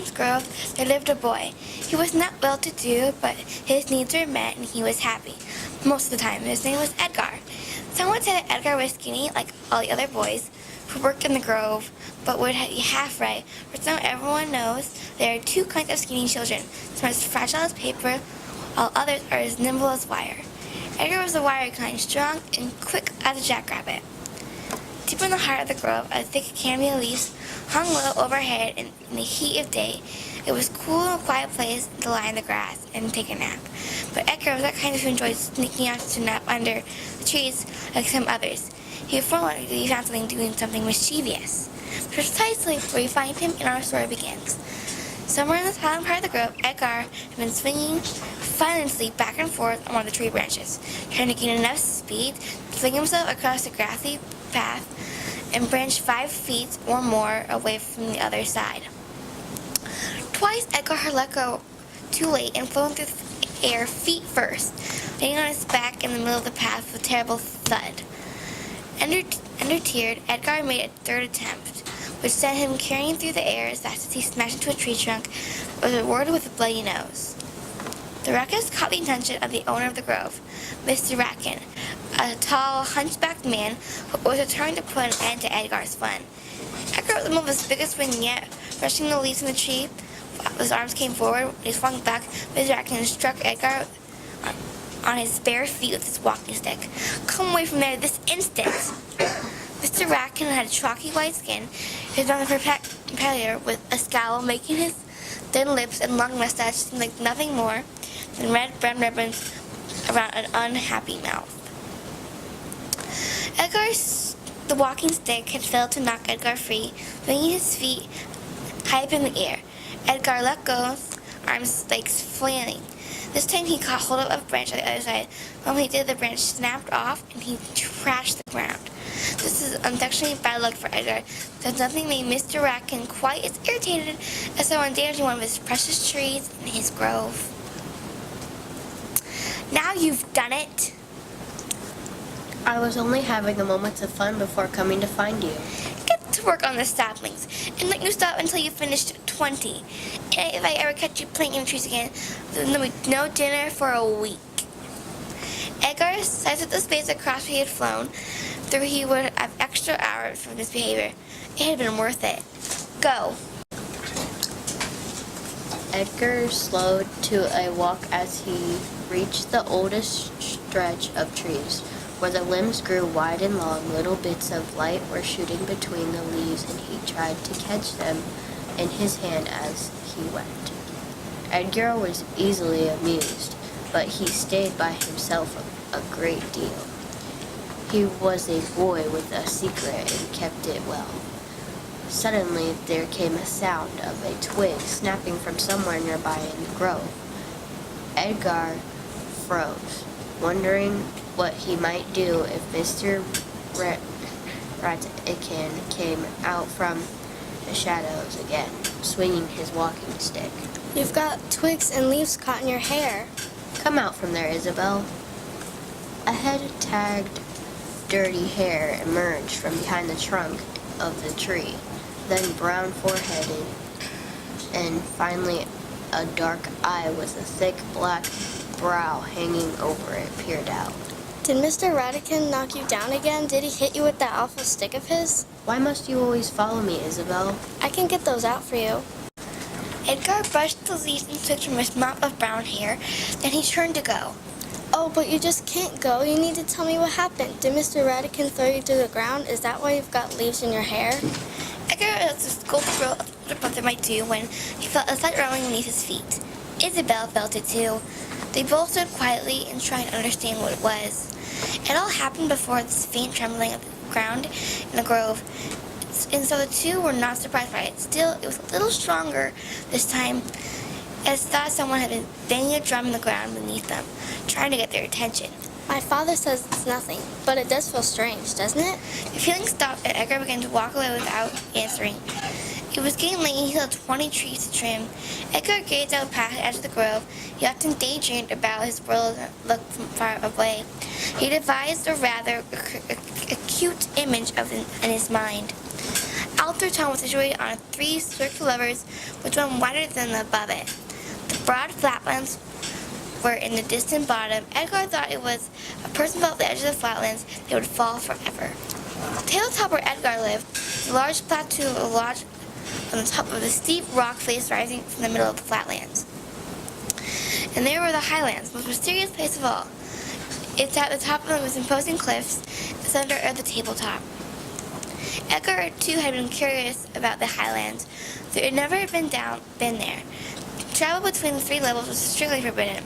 Rackham's Grove there lived a boy. He was not well-to-do, but his needs were met and he was happy. Most of the time. His name was Edgar. Someone said that Edgar was skinny like all the other boys who worked in the grove, but would be half right. For some, everyone knows there are two kinds of skinny children. Some are as fragile as paper, while others are as nimble as wire. Edgar was the wire kind, strong and quick as a jackrabbit. Deep in the heart of the grove, a thick canopy of leaves hung low overhead in the heat of day. It was cool and a quiet place to lie in the grass and take a nap. But Edgar was that kind who enjoyed sneaking out to nap under the trees like some others. He found something mischievous. Precisely where you find him in our story begins. Somewhere in the silent part of the grove, Edgar had been swinging violently back and forth on one of the tree branches, trying to gain enough speed to fling himself across the grassy path and branch 5 feet or more away from the other side. Twice Edgar had let go too late and flown through the air feet first, landing on his back in the middle of the path with a terrible thud. Under-teared, Edgar made a third attempt, which sent him carrying through the air as fast as he smashed into a tree trunk, was rewarded with a bloody nose. The ruckus caught the attention of the owner of the grove, Mr. Ratkin, a tall, hunchbacked man who was determined to put an end to Edgar's fun. Edgar was the most of his biggest swing yet, brushing the leaves in the tree. His arms came forward. When he swung back, Mr. Ratkin struck Edgar on his bare feet with his walking stick. "Come away from there this instant!" Mr. Ratkin had a chalky white skin, his mouth peculiar with a scowl, making his thin lips and long mustache seem like nothing more than red-brown ribbons around an unhappy mouth. The walking stick had failed to knock Edgar free, swinging his feet high up in the air. Edgar let go, arms legs flailing. This time he caught hold of a branch on the other side. When he did, the branch snapped off and he crashed to the ground. This is unfortunately bad luck for Edgar, because nothing made Mr. Ratkin quite as irritated as someone damaging one of his precious trees in his grove. "Now you've done it!" I was only having a moment of fun before coming to find you. "Get to work on the saplings, and let you stop until you finished 20. And if I ever catch you playing in the trees again, then there'll be no dinner for a week." Edgar sized up the space across he had flown through. He would have extra hours for this behavior. It had been worth it. "Go." Edgar slowed to a walk as he reached the oldest stretch of trees, where the limbs grew wide and long. Little bits of light were shooting between the leaves, and he tried to catch them in his hand as he went. Edgar was easily amused, but he stayed by himself a great deal. He was a boy with a secret and kept it well. Suddenly there came a sound of a twig snapping from somewhere nearby in the grove. Edgar froze, wondering what he might do if Mr. Ratkin came out from the shadows again, swinging his walking stick. "You've got twigs and leaves caught in your hair." "Come out from there, Isabel." A head tagged, dirty hair emerged from behind the trunk of the tree, then brown foreheaded, and finally a dark eye with a thick black brow hanging over it peered out. "Did Mr. Radican knock you down again? Did he hit you with that awful stick of his?" "Why must you always follow me, Isabel?" "I can get those out for you." Edgar brushed the leaves and twigs from his mop of brown hair. Then he turned to go. "Oh, but you just can't go. You need to tell me what happened. Did Mr. Radican throw you to the ground? Is that why you've got leaves in your hair?" Edgar was to scold the girl what a brother might do when he felt a slight rumbling beneath his feet. Isabel felt it too. They both stood quietly and tried to understand what it was. It all happened before this faint trembling of the ground in the grove, and so the two were not surprised by it. Still, it was a little stronger this time, as thought someone had been banging a drum in the ground beneath them, trying to get their attention. "My father says it's nothing, but it does feel strange, doesn't it?" The feeling stopped, and Edgar began to walk away without answering. It was getting late, and he saw 20 trees to trim. Edgar gazed out past the edge of the grove. He often daydreamed about his world and looked from far away. He devised a rather acute image of it in his mind. Atherton was situated on 3 circular levers, which went wider than the above it. The broad flatlands were in the distant bottom. Edgar thought it was a person fell at the edge of the flatlands, they would fall forever. The tabletop where Edgar lived was a large plateau lodged on the top of a steep rock face rising from the middle of the flatlands. And there were the highlands, the most mysterious place of all. It's at the top of the most imposing cliffs, the center of the tabletop. Edgar, too, had been curious about the highlands, though he had never been there. Travel between the 3 levels was strictly forbidden.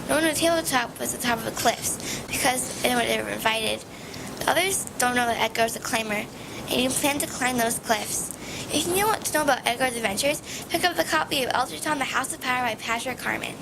No one on the tabletop was at the top of the cliffs, because anyone had ever been invited. The others don't know that Edgar was a climber, and he planned to climb those cliffs. If you want to know about Edgar's adventures, pick up the copy of Atherton, The House of Power by Patrick Harmon.